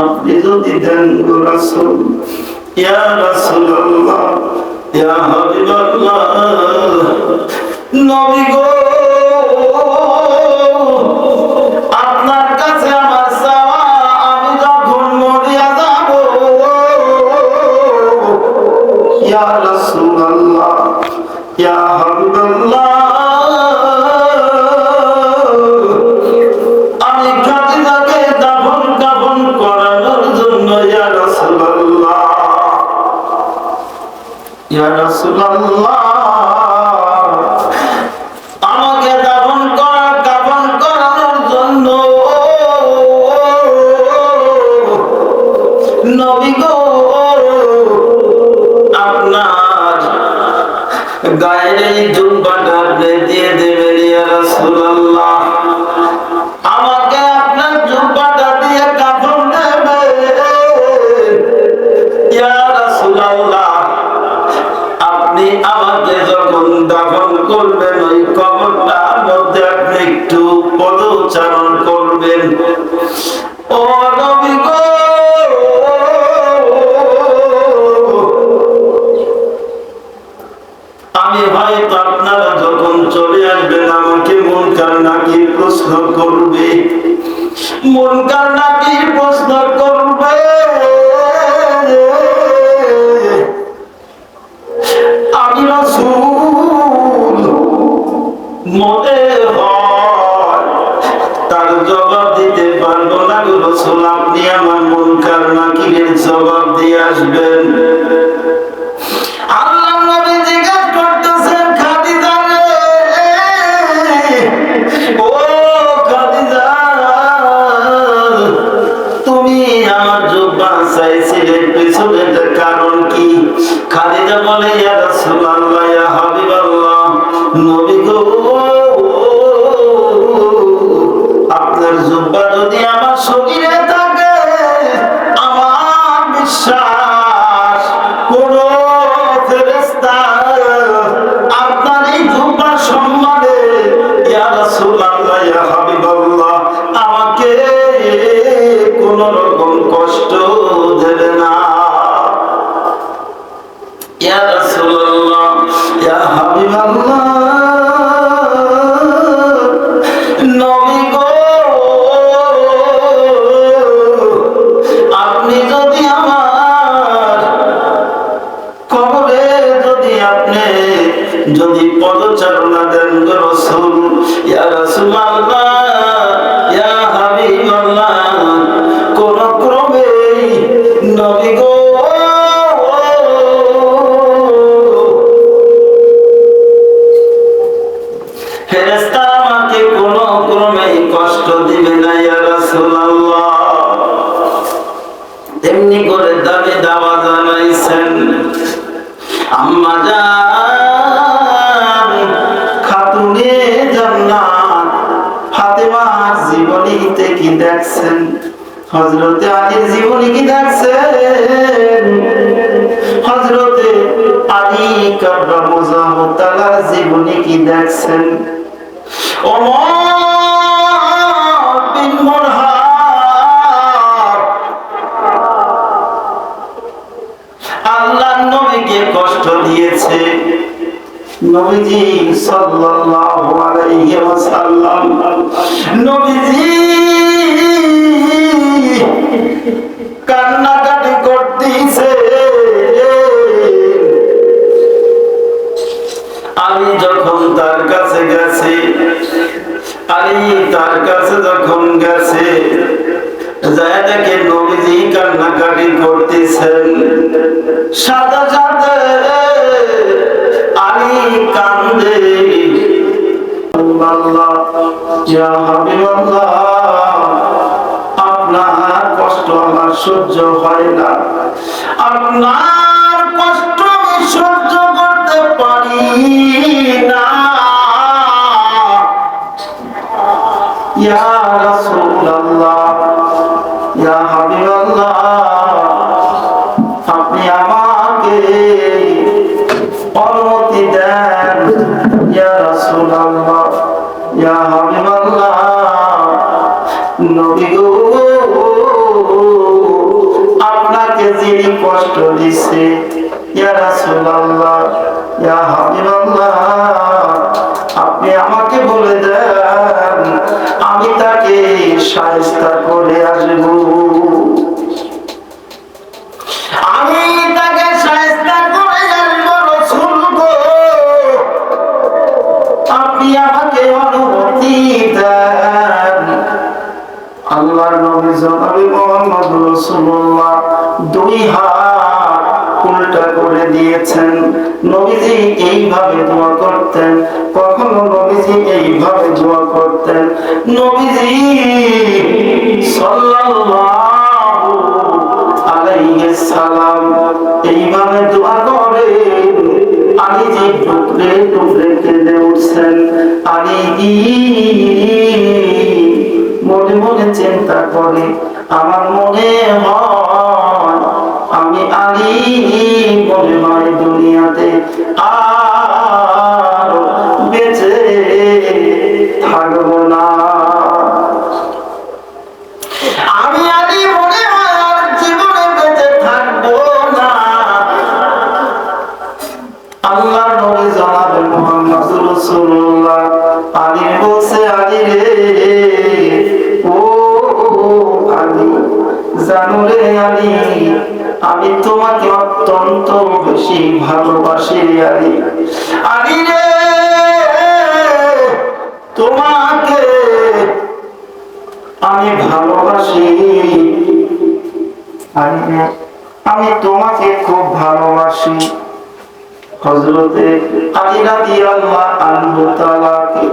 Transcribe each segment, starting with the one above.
আপনি যদি দেন গো রাসূল, ইয়া রাসূলুল্লাহ, ইয়া হাবিবাল্লাহ, নবী গো, আপনার কাছে আমার চাওয়া, আমি যখন মরিয়া যাব, ইয়া রাসূলুল্লাহ, ইয়া হাবিবাল্লাহ, আমি খাদিজাকে দাফন করানোর জন্য, ইয়া রাসূলুল্লাহ, ইয়া রাসূলুল্লাহ, আমাকে দাফন করানোর জন্য নবী গো, আপনার গায়ের এই জুব্বাটা আপনি দিয়ে দেবেন, ইয়া রাসূলুল্লাহ, আমাকে আপনার জুব্বাটা দিয়ে কাফন দেবেন, ইয়া রাসূলুল্লাহ, আপনি আমাকে যখন দাফন করবেন ওই কবরটার মধ্যে আপনি একটু পদ উচ্চারণ করবেন, ও নবী গো, আমি হয়তো আপনারা যখন চলে আসবেন আমাকে মুনকার নাকির প্রশ্ন করবে, মুনকার নাকির প্রশ্ন করবে, আমি রাসূল মনে হয় তার জবাব দিতে পারবো না গো রাসূল, আপনি আমার মুনকার নাকিরের জবাব দিয়ে আসবেন। আল্লাহর নবী জিজ্ঞাসা করতেছেন, খাদিজা রে, ও খাদিজা, তুমি আমার জুব্বা চাইছিলে, পিছনের কারণ কি? খাদিজা বলে, ইয়া রাসূলুল্লাহ, ইয়া হাবিবাল্লাহ, নবী গো, আপনার জুব্বা যদি আমার শরীরে থাকে, আমার বিশ্বাস কোন ফেরেশতা আপনার এই জুব্বার সম্মানে, ইয়া রাসূলুল্লাহ, ইয়া হাবিবাল্লাহ, আমাকে কোন রকম কষ্ট দেবে না, ইয়া রাসূলুল্লাহ, ইয়া হাবিবাল্লাহ, নবী গো, আপনি যদি আমার কবরে যদি পদচারণা দেন গো রাসূল, ইয়া রাসূলুল্লাহ, ইয়া হাবিবাল্লাহ, কোন ক্রমে নবী গো, ফেরেশতা আমাকে কোন ক্রমে কষ্ট দিবে না, ইয়া রাসূলুল্লাহ। এমনি করে দাবি দাওয়া জানাইছেন আম্মা জান খাতুনে জান্নাত ফাতেমার জীবনীতে কি দেখছেন? হযরতে আলীর জীবনী কি দেখছেন? হযরতে আলী কাররামাল্লাহু তাআলার জীবনী কি দেখছেন? ওমর বিন মুরহাব আল্লাহর নবীকে কষ্ট দিয়েছে, নবীজি সাল্লাল্লাহু আলাইহি ওয়াসাল্লাম, নবীজি কান্নাকাটি করতেছে, আমি যখন তার কাছে গেছি, যখন গেছে যায় দেখে নবীজি কান্নাকাটি করতেছেন, সাথে সাথে আলী কান্দে, আল্লাহ, ইয়া হাবিবাল্লাহ, আপনার কষ্ট আমার সহ্য হয় না, আপনার কষ্ট আমি সহ্য করতে পারি না, ইয়া রাসূলুল্লাহ, ইয়া হাবিবাল্লাহ, আপনি আমাকে অনুমতি দেন, ইয়া রাসূলুল্লাহ, ইয়া হাবিবাল্লাহ, নবী গো, যিনি কষ্ট দিছে, ইয়া রাসূলুল্লাহ, ইয়া হাবিবাল্লাহ, আপনি আমাকে বলে দেন, আমি তাকে শায়েস্তা করে আসব। আমি তাকে শায়েস্তা করে আসব রাসূল গো, আপনি আমাকে অনুমতি দেন। আল্লাহর নবী জনাবে মুহাম্মদ রাসূলুল্লাহ দুই হাত উল্টা করে দিয়েছেন। নবীজি এইভাবে দোয়া করতেন, কখনো নবীজি এইভাবে দোয়া করতেন। নবীজি সাল্লাল্লাহু আলাইহি সাল্লাম এইভাবে দোয়া করে আলী জি টুকরে টুকরে কেঁদে উঠছেন। আলী জি মনে মনে চিন্তা করে, আমার মনে হয় আমি আলী মনে হয় দুনিয়াতে আর বেঁচে থাকবো না। আমি আলী মনে হয় আর জীবনে বেঁচে থাকবো না। আল্লাহর নবী জনাবে মুহাম্মদ রাসূলুল্লাহ আলী বলছে, আলী রে, ও আলী, জানো রে আলী, আমি তোমাকে অত্যন্ত বেশি ভালোবাসি। আলী, আলী রে, তোমাকে আমি ভালোবাসি। আলী রে, আমি তোমাকে খুব ভালোবাসি। হযরতে আলী রাদিয়াল্লাহু আনহু তাআলাকে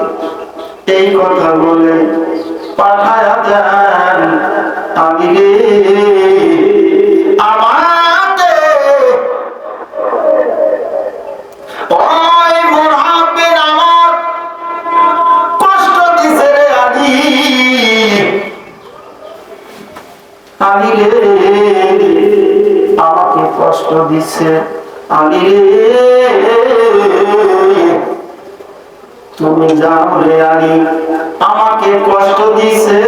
এই কথা বলে পাঠায়া দেন। আলী রে, আমাকে ওই মুহাব্বির আমার কষ্ট দিছে রে আলী। আলী রে, আমাকে কষ্ট দিছে। আলী রে, তুমি যাও রে আলী, আমাকে কষ্ট দিছে,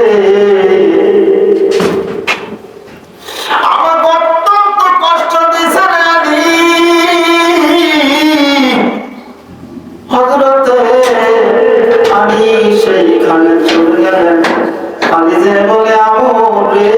আমাকে অত্যন্ত কষ্ট দিছে রে আলী। হযরতে আলী সেইখানে চলে গেলেন। আলী যে বলে, আমর রে,